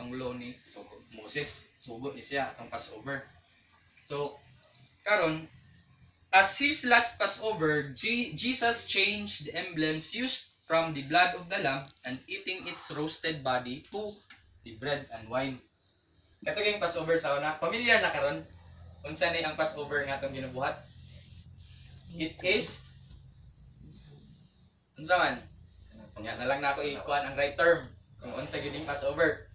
atong law ni Moses. Sugo ni siya atong Passover. So karon, as his last Passover, Jesus changed the emblems used from the blood of the lamb and eating its roasted body to the bread and wine. Kato yung Passover sa una. Familiar na karon? Unsa ni ang Passover nga atong ginubuhat? It is unsa man? Kanya na lang na ako ikuan ang right term kung unsa gyud yung Passover.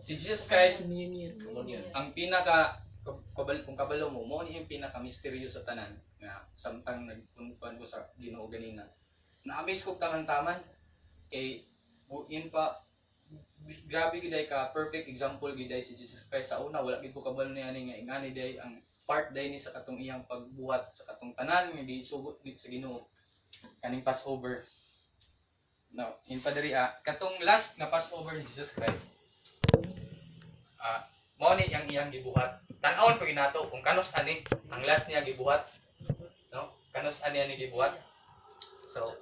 Si Jesus Christ ang pinaka kung kabalo mo ni yung pinaka misteryo sa tanan nga samtang nagpuntuan ko sa Ginoo ganina. Na-amaze ko taman-taman kay buin pa grabe giday ka perfect example giday si Jesus Christ sa una. Wala gid ko kabalo ni ani nga ingani day ang part day ni sa katong iyang pagbuhat sa katong tanan nga gisugot sa Ginoo kaning Passover. Now, in padari katong last nga Passover ni Jesus Christ. Mao ni iyang gibuhat. Tan-awon pag inato kung kanos ani ang last niya gibuhat. No? Kanos ani ani gibuhat. So,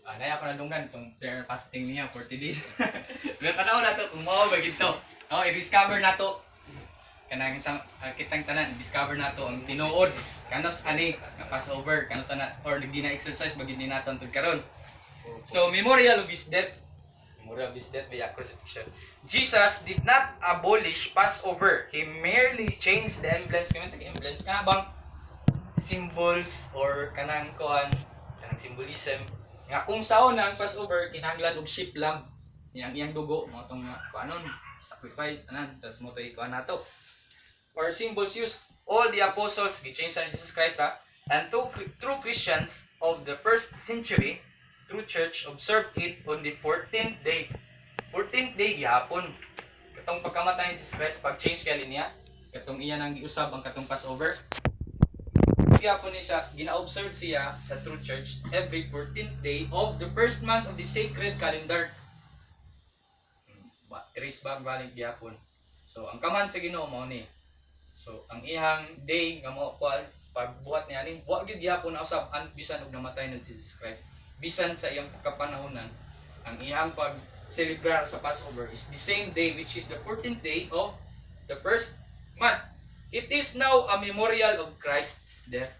naya ko nadunggan itong prayer fasting niya 40 days. Pero tanaw na to kung mao ba gito. No, i-discover na to. Kanang isang kitang tanan, discover na to ang tinuod. Kanos ani nga Passover, kanos na or gina-exercise bagid ni naton tud karon. So, memorial of his death. Memorial of his death by crucifixion. Jesus did not abolish Passover. He merely changed the emblems. Kanang emblems kana bang symbols or kanang kuan, kanang symbolism nga kung saon na ang Passover kinahanglan og sheep lamb iyang dugo mo tong kuanon sacrifice tanan tas mo to ikuan nato or symbols used. All the apostles gi-change sa Jesus Christ and true Christians of the first century true church observed it on the 14th day. 14th day gihapon katong pagkamatay ni Jesus Christ pag-change kay niya katong iyan ang giusab ang katong Passover. Gihapon ni siya gina-observe siya sa true church every 14th day of the first month of the sacred calendar. Trace back balik gihapon. So ang kaman sa Ginoo mao ni. So ang ihang day nga mao pagbuhat niya ni wa gyud gihapon na usab bisan og namatay na si Jesus Christ. Bisan sa iyang kapanahonan ang ihang pag-celebrar sa Passover is the same day which is the 14th day of the first month. It is now a memorial of Christ's death.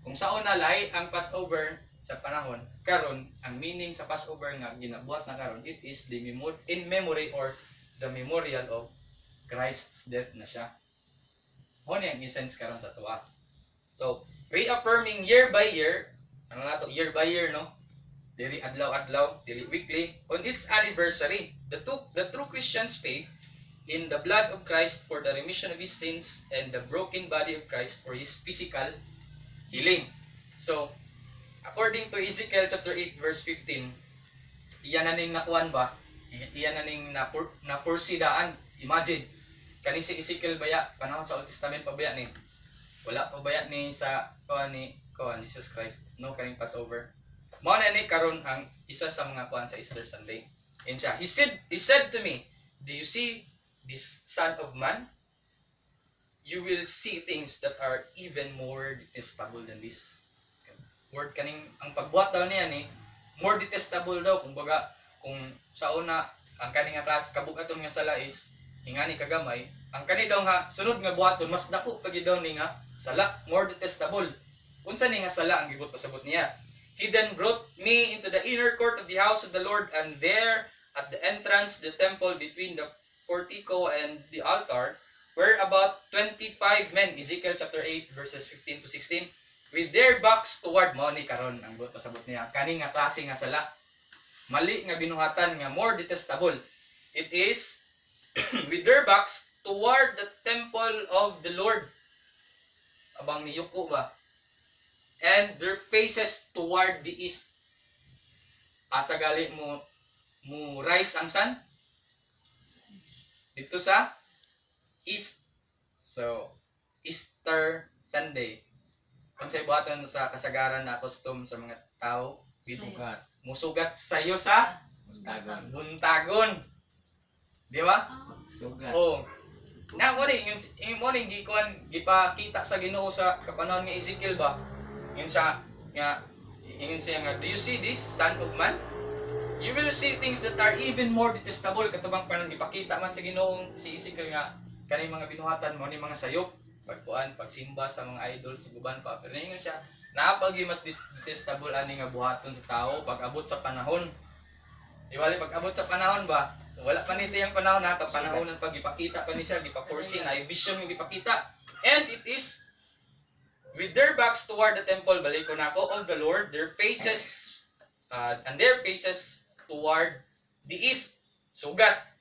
Kung saan na lahi ang Passover sa panahon, karon ang meaning sa Passover nga ginabuhat na karon, it is the in memory or the memorial of Christ's death na siya. Mo ni ang essence karon sa tuwa. So, reaffirming year by year, ano na to, year by year, no? Dili adlaw-adlaw, dili weekly, on its anniversary, the true Christian's faith in the blood of Christ for the remission of his sins and the broken body of Christ for his physical healing. So, according to Ezekiel chapter 8 verse 15, iyan na ning nakuan ba? Iyan na ning napursidaan. Imagine, kani si Ezekiel baya panahon sa Old Testament pa baya ni. Wala pa baya ni sa kuan ni Jesus Christ. No kaning Passover. Mao na ni karon ang isa sa mga kuan sa Easter Sunday. And siya, he said to me, do you see this Son of Man? You will see things that are even more detestable than this. Word kaning ang pagbuhat daw niya ni more detestable daw kumbaga kung sa una ang kaning nga klase kabugaton nga sala is ingani kagamay, ang kani daw nga sunod nga buhaton mas dako pa gid daw ni nga sala, more detestable. Unsa ni nga sala ang gibot pasabot niya? He then brought me into the inner court of the house of the Lord, and there at the entrance the temple between the portico and the altar were about 25 men, Ezekiel chapter 8 verses 15 to 16, with their backs toward mo ni karon ang buot pasabot niya kani nga klase nga sala, mali nga binuhatan nga more detestable. It is with their backs toward the temple of the Lord, abang niyuko ba, and their faces toward the east. Asa gali mo rise ang sun dito sa east. So Easter Sunday kung sa ibuhaton sa kasagaran na custom sa mga tao, bitugat musugat sayo sa buntagon, di ba? Sugat. Oh, na mo ning gipakita sa Ginoo sa kapanahon nga Ezekiel ba, ingon siya nga, do you see this Son of Man? You will see things that are even more detestable. Katubang parang ipakita man sa Ginoong si Ezekiel nga kaning mga binuhatan mo ni mga sayop, pagkuan, pagsimba sa mga idols, guban pa. Pero ningon siya, napagi mas detestable ani nga buhaton sa tao pag abot sa panahon. Iwali pag abot sa panahon ba? Wala pa ni siyang panahon na panahon ng pagipakita pa ni siya, gipa-foresee na vision yung ipakita. And it is with their backs toward the temple, baliko na ako, of the Lord, their faces toward the east. Sugat,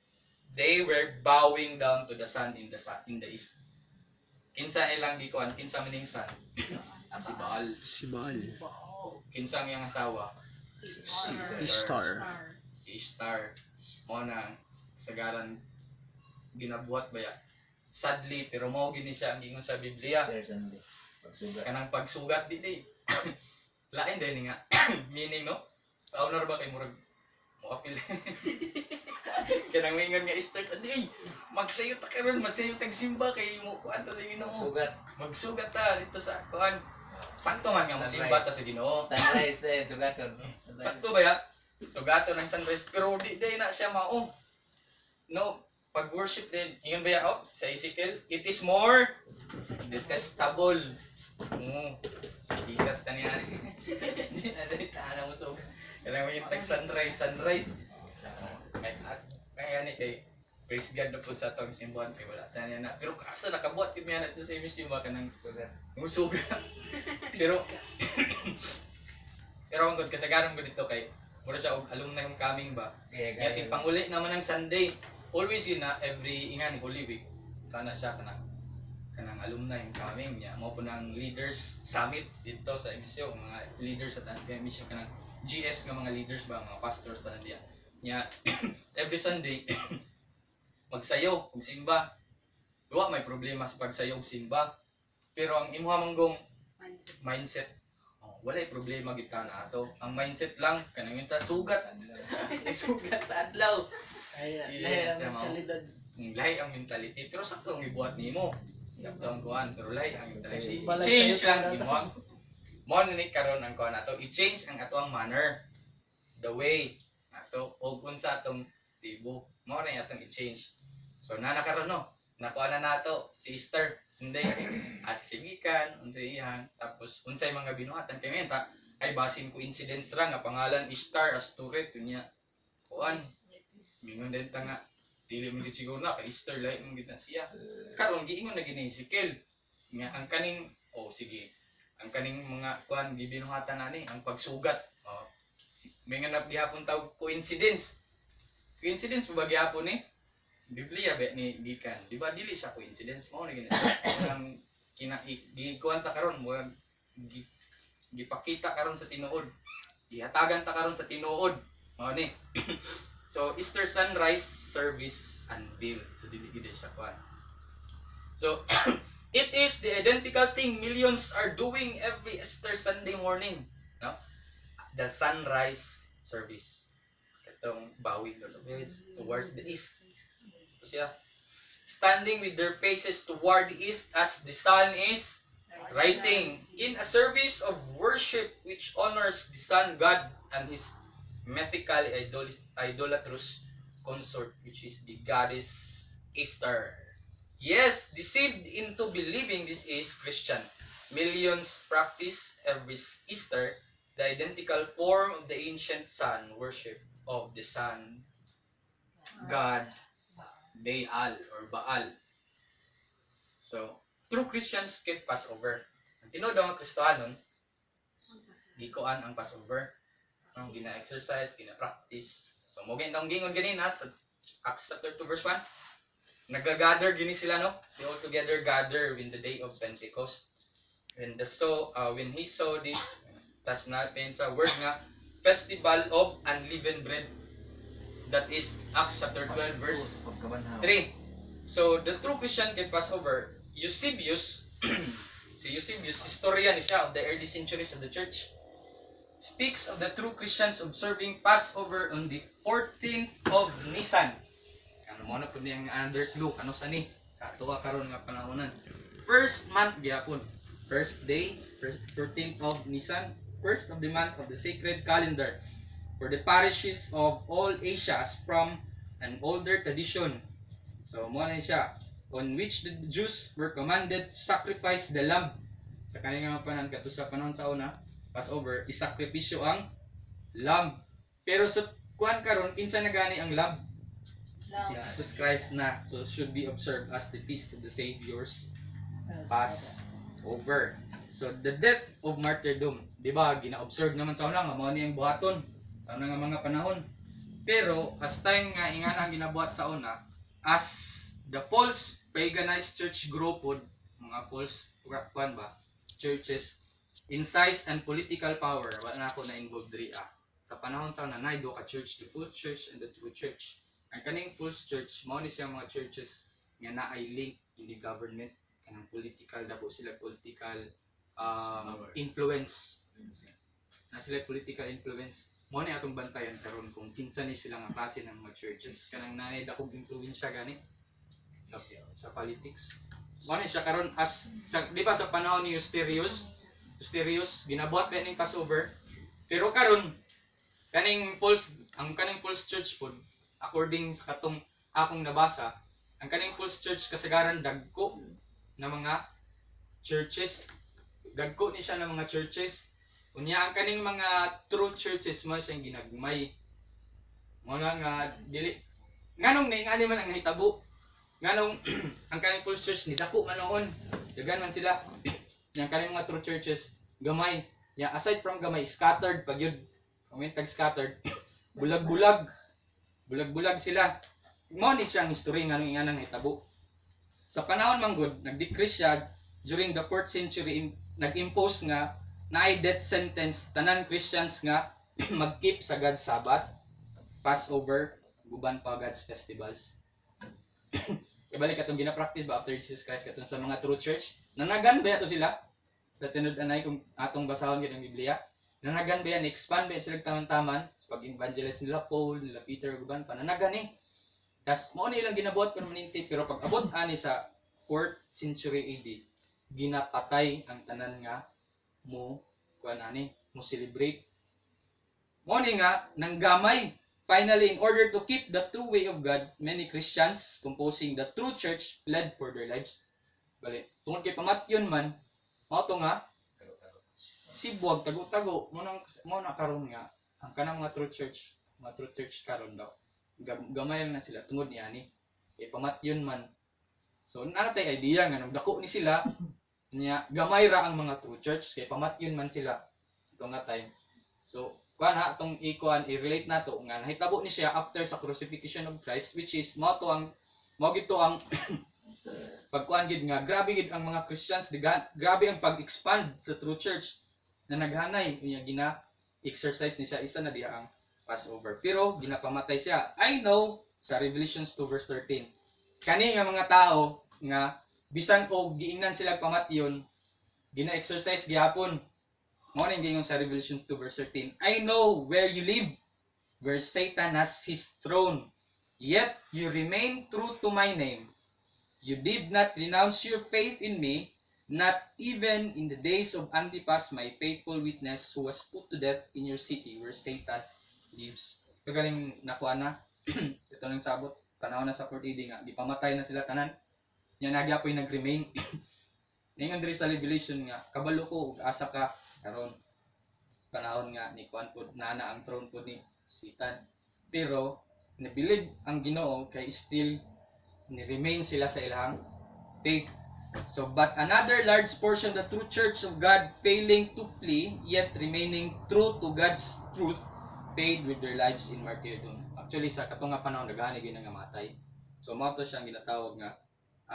they were bowing down to the sun in the east. Kinsa ilang gikuan, kinsa maning sun? Si Baal. Si Baal. Kinsa ang iyang asawa? Ishtar. Si Ishtar. Mo na sagaran ginabuhat ba ya? Sadly, pero mao gini siya ang gingon sa Biblia. Kanang pagsugat di. Lain din nga meaning no. Sa honor ba kay murag mo apil. Kanang mingon nga Easter di. Magsayo ta karon, masayo tag simba kay mo kuan ta sa Ginoo. Magsugat ta dito sa kuan. Sakto man nga mosimba ta sa Ginoo. Sunrise sugaton. Sakto ba ya? Sugaton ng sunrise pero di na siya mao. No, pag worship din, ingon ba ya sa Ezekiel, it is more detestable. Ikas ta niya. Hindi na dali ta mo so. Kailangan mo yung tag sunrise. Kaya ni kay praise God na po sa atong simbahan kay wala ta niya na. Pero kasa nakabuhat kami na ito sa image ba kanang musuga. Pero ang good kasagaran ko dito kay mura siya og alumni homecoming ba. Kaya ting panguli naman ng Sunday. Always yun na every ingani Holy Week. Kana siya kanang alumni homecoming niya. Mo po ng leaders summit dito sa emisyon, mga leaders sa emisyon kanang GS nga mga leaders ba, mga pastors ta diya. Nya every Sunday magsayaw, magsimba. Duwa may problema sa pagsayaw ug simba. Pero ang imuha manggong mindset walay problema gid na ato. Ang mindset lang kanang ta sugat. Sugat sa adlaw. Lahi ang mentalidad. Lahi ang mentality pero sakto ang ibuhat nimo. Sakto ang kuan pero lahi ang mentality. Change lang imo. Mo ni karon ang kuan nato, i-change ang ato ang manner. The way ato og unsa atong tibo. Mo na atong i-change. So nakaron no. Nakuha na nato si Easter. Hindi asigikan unsay iyan tapos unsay mga binuhatan kay ngayon ta ay basin coincidence ra nga pangalan Ishtar Asturet unya kuan mingon din ta nga dili mo gid siguro na kay Easter lahi mo gid na siya karon giingon na gini Ezekiel nga ang kaning sige ang kaning mga kuan gibinuhatan ani ang pagsugat mingon na gihapon tawag coincidence pa ba gihapon ni Biblia ba ni gikan, di ba dili siya coincidence mo na gina. Ang gikuan ta karon mo gipakita karon sa tinuod. Gihatagan ta karon sa tinuod. Mao ni. So Easter sunrise service unveiled. So dili gid siya kuan. So it is the identical thing millions are doing every Easter Sunday morning, no? The sunrise service. Itong bowing towards the east. Siya standing with their faces toward the east as the sun is rising in a service of worship which honors the sun god and his mythical idolatrous consort which is the goddess Easter. Yes, deceived into believing this is Christian. Millions practice every Easter the identical form of the ancient sun worship of the sun god Baal or Baal. So, true Christians keep Passover. Ang tinuod ang Kristohanon, gikuan ang Passover. Ang gina-exercise, gina-practice. So, mo gingon ganina sa Acts chapter 2 verse 1. Nag-gather gini sila no? They all together gather in the day of Pentecost. When he saw this, tas natin sa word nga festival of unleavened bread. That is Acts chapter 12 verse 3. So the true Christian can Passover. Eusebius, si Eusebius, historian siya of the early centuries of the church, speaks of the true Christians observing Passover on the 14th of Nisan. Ano mo na po niyang under clue, ano sa ni? Katuwa karon nga panahonan. First month gyapon. First day, 14th of Nisan, first of the month of the sacred calendar. for the parishes of all Asia as from an older tradition. So mo na siya, on which the Jews were commanded to sacrifice the lamb. Sa kanilang mga panahon kadto sa panahon sa una, Passover, isakripisyo ang lamb. Pero sa kuan karon kinsa na gani ang lamb? Si Jesus Christ na. So should be observed as the feast of the Savior's Passover. So the death of martyrdom, di ba? Gina-observe naman sa una nga mao ni ang buhaton sa nga mga panahon. Pero as time nga ingana ang ginabuhat sa una, as the false paganized church group pod, mga false kuan ba? Churches in size and political power, wala na ako na involved diri sa panahon sa una nay do ka church, the false church and the true church. Ang kaning false church mao ni siya mga churches nga naay link in the government kanang political dako sila political influence na sila political influence mo ni atong bantayan karon kung kinsa ni sila nga klase ng mga churches kanang naay dakog influensya gani sa politics mo ni siya karon as sa, di ba sa panahon ni Justerius ginabuhat ba ning Passover pero karon kaning false church pod according sa katong akong nabasa ang kaning false church kasagaran dagko na mga churches dagko ni siya ng mga churches unya ang kaning mga true churches mo siyang ginagmay mo nga dili nganong ni man ang nahitabo nganong ang kaning false church ni dako man noon dagan man sila yang kaning mga true churches gamay ya aside from gamay scattered pag yun comment tag scattered bulag-bulag sila mo ni siyang history nganong inganang nahitabo sa panahon manggod nag-decrease siya during the 4th century nag-impose nga naay death sentence tanan Christians nga mag-keep sa God's Sabbath, Passover, guban pa God's festivals. Ibalik atong gina-practice ba after Jesus Christ katong sa mga true church? Nanagan ba ato sila? Sa tinud-anay kung atong basahon gid ang Biblia. Nanagan ba yan? Expand ba sila taman-taman? Pag-evangelize nila Paul, nila Peter, guban pa. Nanagan eh. Tas mo ni ilang ginabuhat kun maninti pero pag abot ani sa 4th century AD, ginapatay ang tanan nga mo kuan ani mo celebrate mo ni nga nang gamay finally in order to keep the true way of God many Christians composing the true church fled for their lives bali tungod kay pamatyon man mao to nga sibwag tago-tago mo na karon nga ang kanang mga true church karon daw gamay na sila tungod ni ani kay pamatyon man so nanatay idea nga nang dako ni sila nya gamay ra ang mga true church kay pamatyon man sila ito nga time so kuan ha tong i-relate nato nga nahitabo ni siya after sa crucifixion of Christ which is mao gito ang pagkuan gid nga grabe gid ang mga Christians grabe ang pag-expand sa true church na naghanay unya gina-exercise ni siya isa na diha ang Passover pero ginapamatay siya I know sa Revelations 2 verse 13 kani nga mga tao nga bisan og giingnan sila pamatyon gina-exercise gyapon mo ning gingon sa Revelation 2 verse 13 I know where you live where Satan has his throne yet you remain true to my name you did not renounce your faith in me not even in the days of Antipas my faithful witness who was put to death in your city where Satan lives kagaling nakuha na ito nang sabot panahon na sa 4th AD nga gipamatay na sila tanan nya nagyapoy nag-remain ningon diri sa Revelation nga kabalo ko asa ka karon panahon nga ni kuan pud nana ang throne pud ni Satan pero nibilib ang Ginoo kay still ni remain sila sa ilang faith so but another large portion the true church of God failing to flee yet remaining true to God's truth paid with their lives in martyrdom actually sa katong nga panahon daghan gyud nga matay so mao to siyang ginatawag nga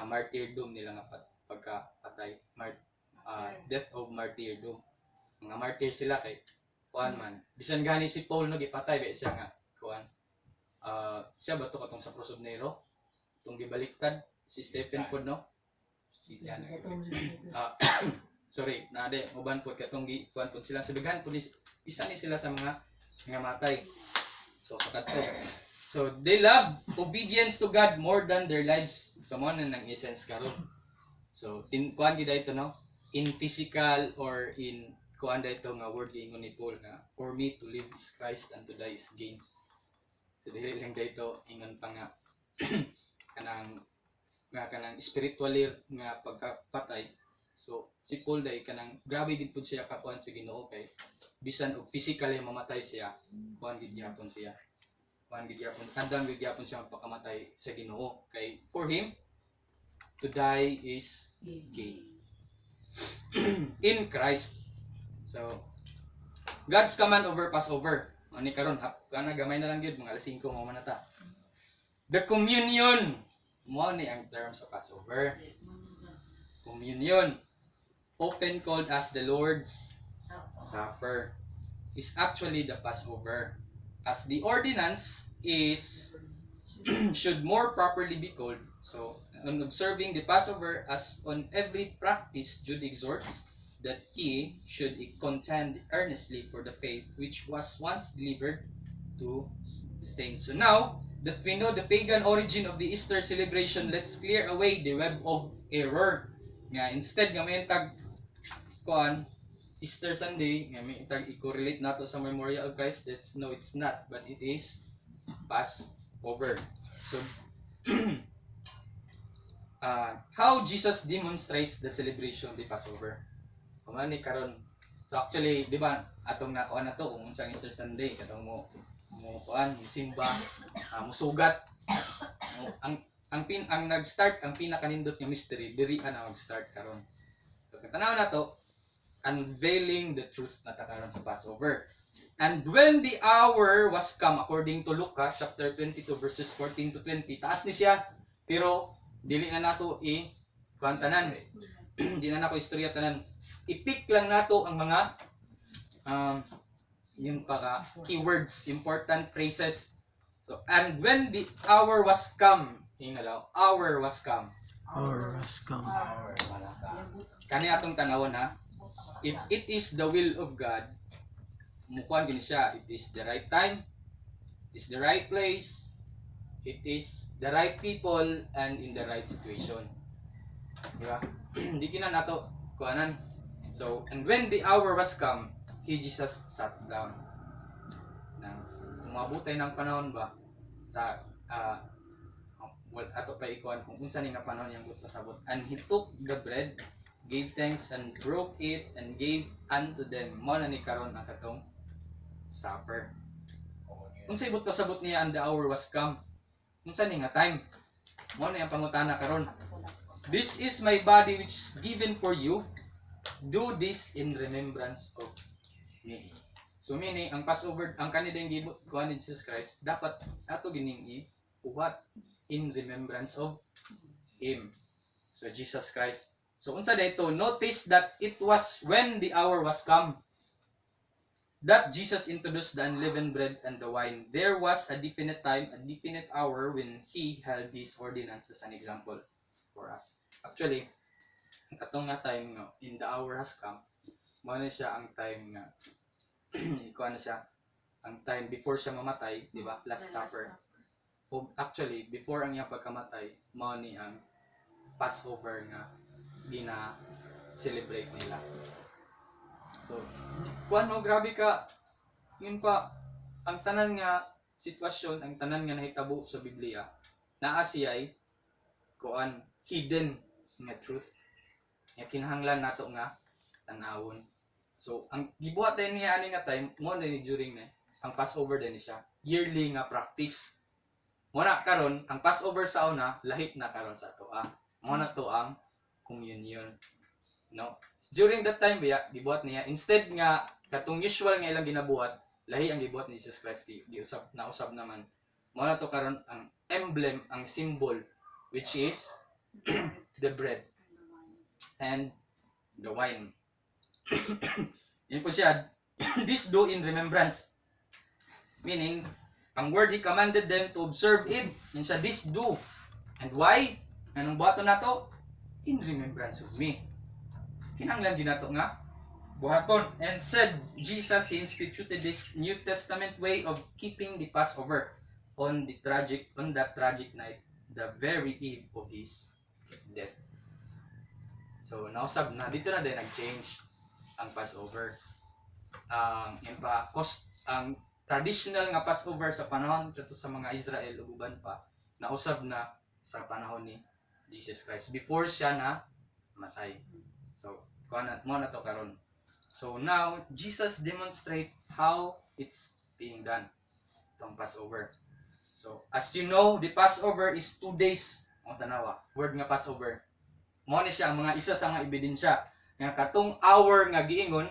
martyrdom nila nga pagkapatay death of martyrdom mga martyr sila kay kuan man bisan gani si Paul no gipatay ba siya nga kuan siya ba to katong sa Cross of Nero tong gibaliktad si Stephen pod no si Jan sorry nade uban pod katong kuan pod sila sudugan pod isa ni sila sa mga matay so kadto so they love obedience to God more than their lives so mo na nang essence karon so kuan gid ito no in physical or in kuan dito nga word giingon ni Paul nga for me to live is Christ and to die is gain. So dili lang dito ingon pa nga kanang spiritually nga pagkapatay. So si Paul day kanang grabe gid pud siya kakuan sa Ginoo kay bisan og physically mamatay siya, kuan gid gyapon siya. Kuan gid gyapon, kandang gid gyapon siya pagkamatay sa Ginoo kay for him to die is gain. In Christ. So God's command over Passover. Ani karon kana gamay na lang gyud mga alas 5 mo manata. The communion mo ni ang term sa Passover. Communion, often called as the Lord's Supper, is actually the Passover, as the ordinance is should more properly be called. So, on observing the Passover as on every practice, Jude exhorts that he should contend earnestly for the faith which was once delivered to the saints. So now that we know the pagan origin of the Easter celebration, let's clear away the web of error. Nga instead nga may tag kuan Easter Sunday, nga may tag i-correlate nato sa Memorial of Christ. No, it's not, but it is Passover. So how Jesus demonstrates the celebration of the Passover. Kumani karon. So actually, di ba, atong nakuha na to kung unsang Easter Sunday, katong mo kuan, simba, musugat. Ang nag-start, ang pinakanindot nga mystery, diri na mag-start karon. So katanaw na to, unveiling the truth na karon sa Passover. And when the hour was come, according to Lucas chapter 22 verses 14 to 20, taas ni siya, pero dili na nato kuantanan. Di na nako istorya tanan. I-pick lang nato ang mga yung para keywords, important phrases. So, and when the hour was come, ingalaw, hour was come. Hour has come. Kani atong tanawon ha. If it is the will of God, mukuan din siya, it is the right time, it is the right place, it is the right people, and in the right situation. Diba? Hindi kina nato kuanan. So, and when the hour was come, Jesus sat down. Nang umabutay ng panahon ba sa ato pa ikuan kung unsa ni nga panahon yang pasabot. And he took the bread, gave thanks and broke it and gave unto them. Mo na ni karon ang katong supper. Unsa ibot pasabot niya and the hour was come? Unsa ni nga time? Mo na ang pangutana karon. This is my body which is given for you. Do this in remembrance of me. So meaning ang Passover, ang kanidang gibot kuan ni Jesus Christ, dapat ato gining ibuhat in remembrance of him. So Jesus Christ. So unsa dayto? Notice that it was when the hour was come that Jesus introduced the unleavened bread and the wine. There was a definite time, a definite hour when he held these ordinances as an example for us. Actually, katong nga time nga in the hour has come, mo na siya ang time nga ikuan na siya ang time before siya mamatay, di ba? Last Supper. Actually, before ang iyang pagkamatay, mo ni ang Passover nga gina-celebrate nila. So, kuan mo, grabe ka. Yun pa, ang tanan nga sitwasyon, ang tanan nga nahitabo sa Biblia, naa siya'y kuan, hidden nga truth. Nga kinahanglan nato nga tanawon. So, ang gibuhat din niya ani nga time, mo na ni during na, ang Passover din siya. Yearly nga practice. Mo na karon, ang Passover sa una, lahit na karon sa ato. Mo na to ang communion. No? During that time, gibuhat niya, instead nga, katong usual nga ilang ginabuhat, lahi ang gibuhat ni Jesus Christ, nausab naman. Mo na to karon ang emblem, ang symbol, which is the bread and the wine. Yan po siya. This do in remembrance. Meaning, ang word he commanded them to observe it. Yan siya, this do. And why? Anong buhaton na to? In remembrance of me. Kinanglan din nato nga buhaton. And said Jesus, he instituted this New Testament way of keeping the Passover on that tragic night, the very eve of his death. So, nausab na, dito na din nag-change ang Passover. ang traditional nga Passover sa panahon kadto sa mga Israel ug uban pa nausab na sa panahon ni Jesus Christ before siya na matay. So kuan mo na to karon. So now Jesus demonstrate how it's being done tong Passover. So as you know, the Passover is 2 days. Mo tanawa, word nga Passover. Mo ni siya ang mga isa sa mga ebidensya nga katong hour nga giingon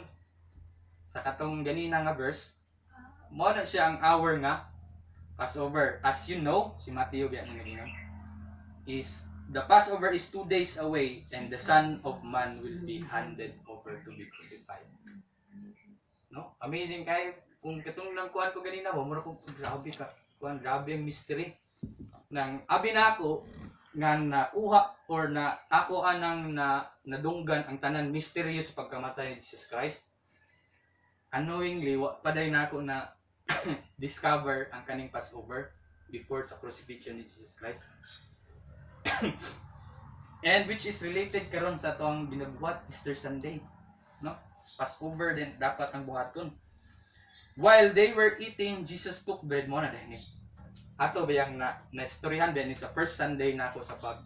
sa katong ganina nga verse, mo na siya ang hour nga Passover. As you know, si Matthew biya nga giingon, is the Passover is 2 days away and the Son of Man will be handed over to be crucified. No? Amazing kayo. Kung katong nang kuan ko ganina, mo ko grabe ka. Kuan grabe ang mystery. Nang abi na ako nga nakuha or na ako anang nadunggan ang tanan mystery sa pagkamatay ni Jesus Christ. Unknowingly, paday na ako na discover ang kaning Passover before sa crucifixion ni Jesus Christ. And which is related karon sa atong ginabuhat Easter Sunday, no? Passover din dapat ang buhaton. While they were eating, Jesus took bread mo na din. Ato ba yang na istoryahan din sa first Sunday na ako sa pag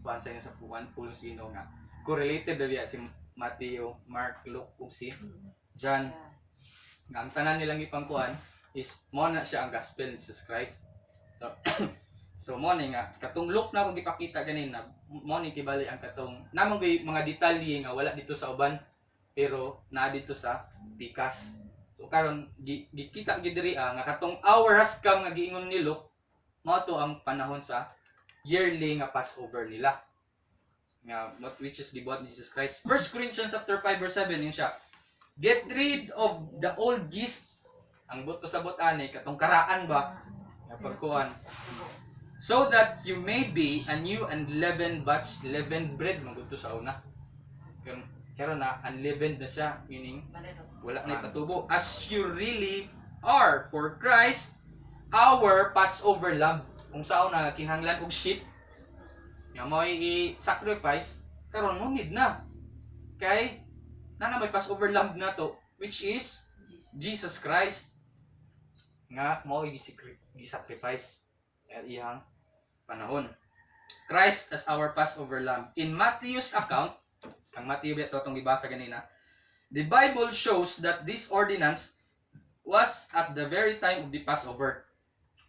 sa inyo sa puwan pulo sino nga correlated diya si Matthew, Mark, Luke ug si John. Nga ang tanan nilang ipangkuan is mo na siya ang gospel ni Jesus Christ. So so mo ni nga katong Luke na kung gipakita ganina, mo ni kibali ang katong namang mga detalye nga wala dito sa uban pero naa dito sa Pikas. So karon gikita gid diri nga katong hour has come nga giingon ni Luke, mao to ang panahon sa yearly nga Passover nila. Nga which is gibuhat ni Jesus Christ. 1 Corinthians chapter 5 verse 7 yun siya. Get rid of the old yeast. Ang buto sa bot-ani katong karaan ba nga pagkuan. So that you may be a new unleavened batch, leavened bread maguto sa una. Pero na unleavened na siya, meaning wala na ipatubo. As you really are for Christ, our Passover lamb. Kung saan na kinahanglan og sheep, nga mo i-sacrifice, karon mo need na. Kay na may Passover lamb na to, which is Jesus Christ. Nga mo i-sacrifice sa iyang panahon. Christ as our Passover lamb. In Matthew's account, ang Matthew ito itong ibasa kanina, the Bible shows that this ordinance was at the very time of the Passover.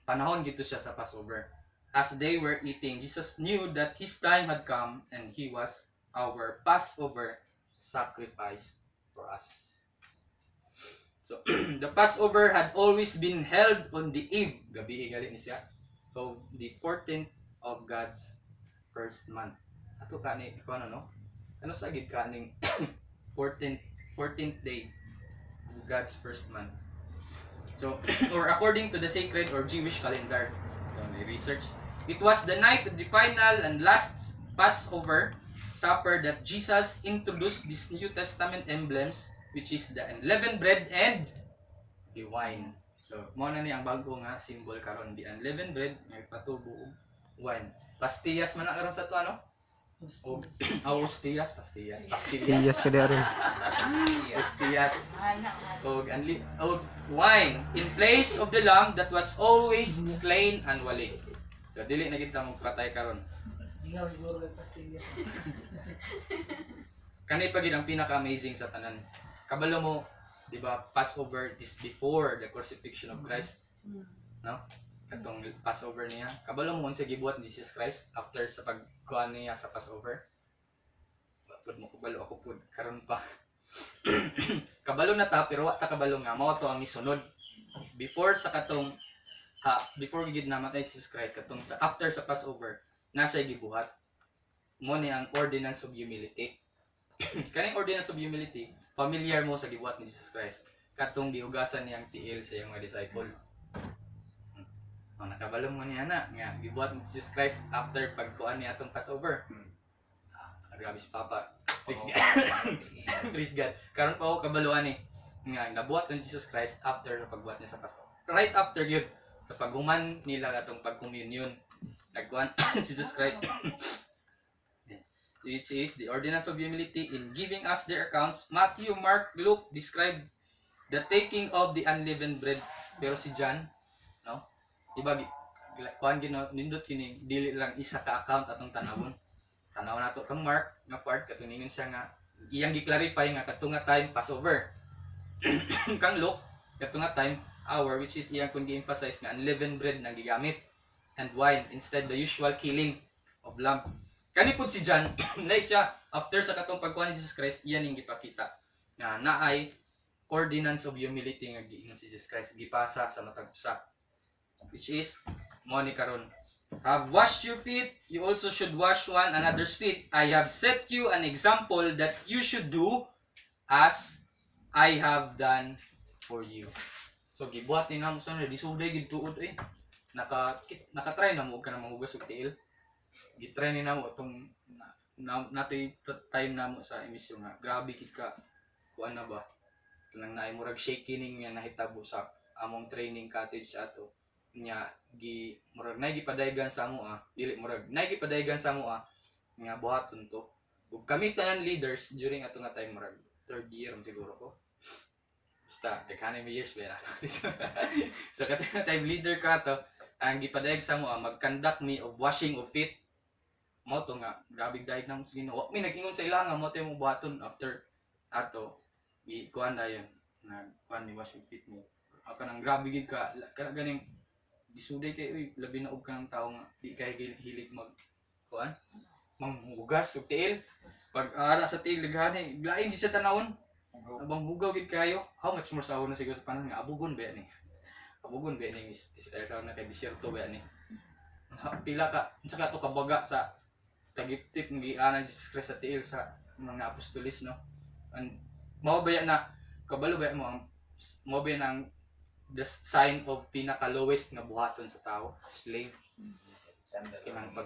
Panahon gito siya sa Passover. As they were eating, Jesus knew that his time had come and he was our Passover sacrifice for us. So, the Passover had always been held on the eve, gabi gali ni siya, of the 14th of God's first month. Ato kani, ikaw no? Ano sa gid kaning 14th day of God's first month. So, or according to the sacred or Jewish calendar, so may research, it was the night of the final and last Passover supper that Jesus introduced these New Testament emblems, which is the unleavened bread and the wine. So, mo na ni ang bago nga symbol karon, the unleavened bread may patubo og wine. Pastillas man na karon sa to ano? O pastillas. Tiyas ka diaron. Pastillas. Og wine in place of the lamb that was always slain annually. So dili na kita mo patay karon. Kani pa gid ang pinaka-amazing sa tanan. Kabalo mo, di ba, Passover is before the crucifixion of Christ. No? Katong Passover niya. Kabalo mo unsa gibuhat ni Jesus Christ after sa pagkuan niya sa Passover. Pud mo kabalo ako pud karon pa. Kabalo na ta pero wa ta kabalo nga mao to ang misunod. Before sa katong before gid namatay si Jesus Christ katong sa after sa Passover na siya gibuhat. Mo ni ang ordinance of humility. Kaning ordinance of humility, familiar mo sa gibuhat ni Jesus Christ. Katong gihugasan niyang tiil sa iyang mga disciple. Nakabalo mo niya na nga gibuhat ni Jesus Christ after pagkuan niya atong Passover. Grabe si Papa. Praise God. Praise God. Karon pa ako kabaluan ni nga nabuhat ni Jesus Christ after pagbuhat niya sa Passover. Right after yun, sa paghuman nila atong pagcommunion, nagkuan si Jesus Christ. Which is the ordinance of humility in giving us their accounts. Matthew, Mark, Luke describe the taking of the unleavened bread. Pero si John, no? Diba, kuhan nindot kini, dili lang isa ka account atong tanawon. Tanaw nato kang Mark, nga part, katuningan siya nga, iyang gi-clarify nga katunga time Passover. Kang Luke, katunga time hour, which is iyang kung gi-emphasize nga unleavened bread na gigamit, and wine, instead the usual killing of lamb. Kani po si John, like siya, after sa katong pagkuhan ni Jesus Christ, iyan yung gipakita, nga naay ordinance of humility nga giingon si Jesus Christ gipasa sa matag usa, which is mo ni karon, have washed your feet, you also should wash one another's feet. I have set you an example that you should do as I have done for you. So gibuhat ni namo sa di suday gid tuod naka-try na mo ka na mahugas og tiil. Gitry ni namo itong natoy time namo sa emisyon nga grabe gid ka kuan na ba nang naay murag shaking nga nahitabo sa among training cottage ato nya murag nay gipadaygan sa amo dili murag nay gipadaygan sa amo nga buhaton to ug kami tanan leaders during ato nga time murag third year siguro ko basta daghan may years ba so katong time leader ka to ang gipadayag sa amo mag-conduct me of washing of feet mo to nga grabe daig nang Ginoo mi nag-ingon sa ilang mo tay mo buhaton after ato kuan dayon na kuan ni wash feet mo ako nang grabe gid ka ganing disuday kay uy labi na og kang tawo nga di kay hilig mag kuan manghugas og tiil pag ara sa tiil daghani lain di sa tanawon abang bugaw gid kayo how much more sa una siguro sa panahon nga abugon ba ni Israel na kay disyerto ba ni pila ka saka to kabaga sa tagitip ng gianan Jesus Christ sa tiil sa mga apostolis no and mao ba na kabalo ba mo ba nang the sign of pinaka-lowest nga buhaton sa tao, slave. Kinang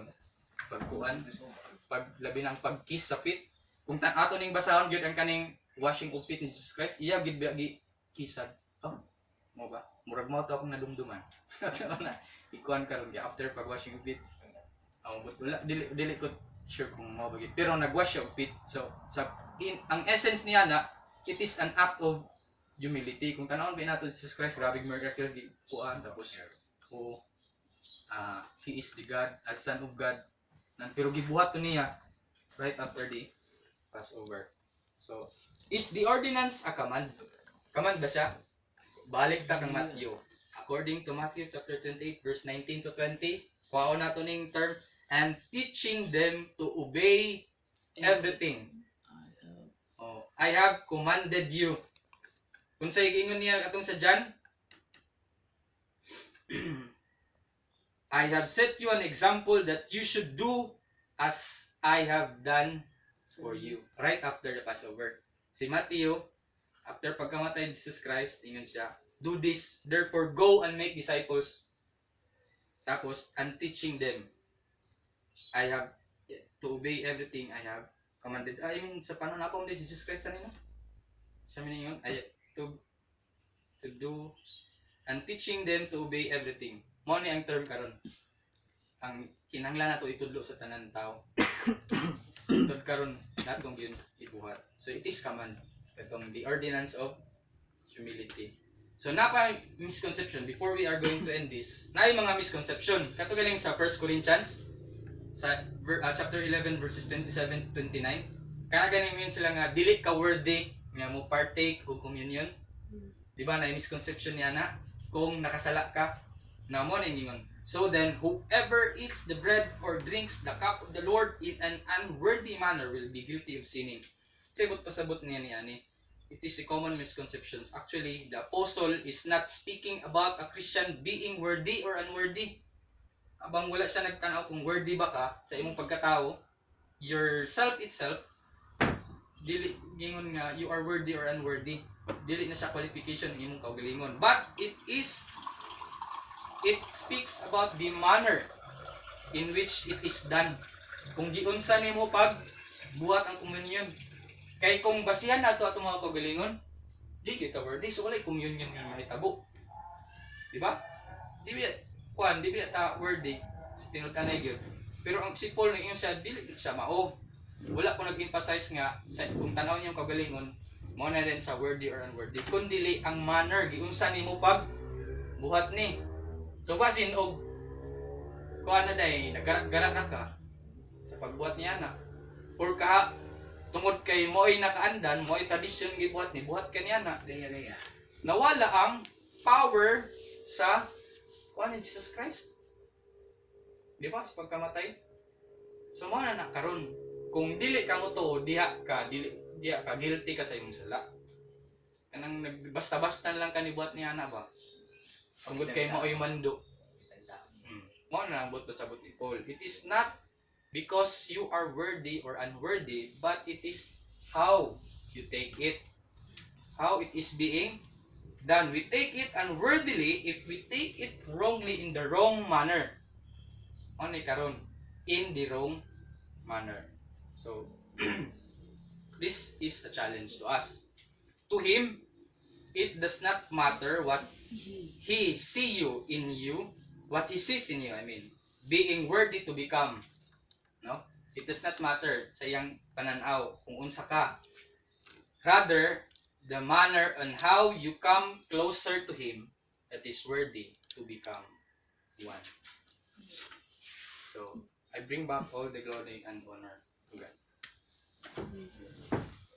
pagkuan, paglabi ng pag-kiss sa feet. Kung ato ning basahon gyud ang kaning washing of feet ni Jesus Christ, iya gid ba gi kisad. Oh, mo ba? Murag mo to akong nadumduman. Na ikuan karon gi after pag-washing of feet. But wala dili ko sure kung mo ba gid. Pero nag-wash of feet. So ang essence niya na it is an act of humility. Kung tanawon ba nato Jesus Christ, grabe miracle di kuan tapos he is the God, as Son of God. Pero gibuhat to niya right after the Passover. So, is the ordinance a command? Command ba siya? Balik ta kang Matthew. According to Matthew chapter 28 verse 19 to 20, kuhaon nato ning term, and teaching them to obey everything. I have commanded you. Kung sa igingon niya atong sa John, I have set you an example that you should do as I have done for you. Right after the Passover. Si Matthew, after pagkamatay ni Jesus Christ, ingon siya, do this, therefore go and make disciples. Tapos, and teaching them, I have to obey everything I have commanded. I mean, sa paano na po si Jesus Christ na nino? Sa minyo yun, to do and teaching them to obey everything. Mo ni ang term karon. Ang kinahanglan nato itudlo sa tanan tao. Tud karon natong yun ibuhat. So it is command. Katong the ordinance of humility. So napa misconception before we are going to end this. Naay mga misconception. Kato galing sa 1 Corinthians sa chapter 11 verses 27 to 29. Kaya ganing yun sila nga dili ka worthy nga mo partake og communion. Di ba na misconception niya na kung nakasala ka na mo ning ingon. So then whoever eats the bread or drinks the cup of the Lord in an unworthy manner will be guilty of sinning. Sabot pasabot niya ni ani. It is a common misconception. Actually, the apostle is not speaking about a Christian being worthy or unworthy. Abang wala siya nagtanaw kung worthy ba ka sa imong pagkatao, yourself itself, dili gingon nga you are worthy or unworthy. Dili na siya qualification ng imong kaugalingon. But it speaks about the manner in which it is done. Kung giunsa nimo pag buhat ang communion. Kay kung basihan nato ato mga kaugalingon, di kita worthy, so wala communion nga mahitabo. Di ba? Di ba ta worthy tinud-anay gyud. Pero ang si Paul ning siya dili siya mao. Wala ko nag-emphasize nga sa kung tan-aw niyang kaugalingon, Mo na din sa worthy or unworthy. Kundili ang manner giunsa nimo pag buhat ni. So basin og kuan na day nagarak-garak na ka sa pagbuhat niya na. Or ka tungod kay mo'y nakaandan, mo'y tradisyon gibuhat ni buhat kaniya na. Gaya-gaya. Nawala ang power sa kuan ni Jesus Christ. Di ba? Sa pagkamatay. So mo na karon kung dili ka mo to, diha ka guilty ka sa imong sala. Kanang nagbasta-basta lang ka ni buhat niya na ba? Tungod kay mo'y mando. Mo na ang buot pasabot ni Paul. It is not because you are worthy or unworthy, but it is how you take it. How it is being done. We take it unworthily if we take it wrongly in the wrong manner. Ano karon? In the wrong manner. So, this is a challenge to us. To him, it does not matter what he see you in you, what he sees in you, I mean, being worthy to become. No? It does not matter sa iyang pananaw kung unsa ka. Rather, the manner on how you come closer to him that is worthy to become one. So, I bring back all the glory and honor to God.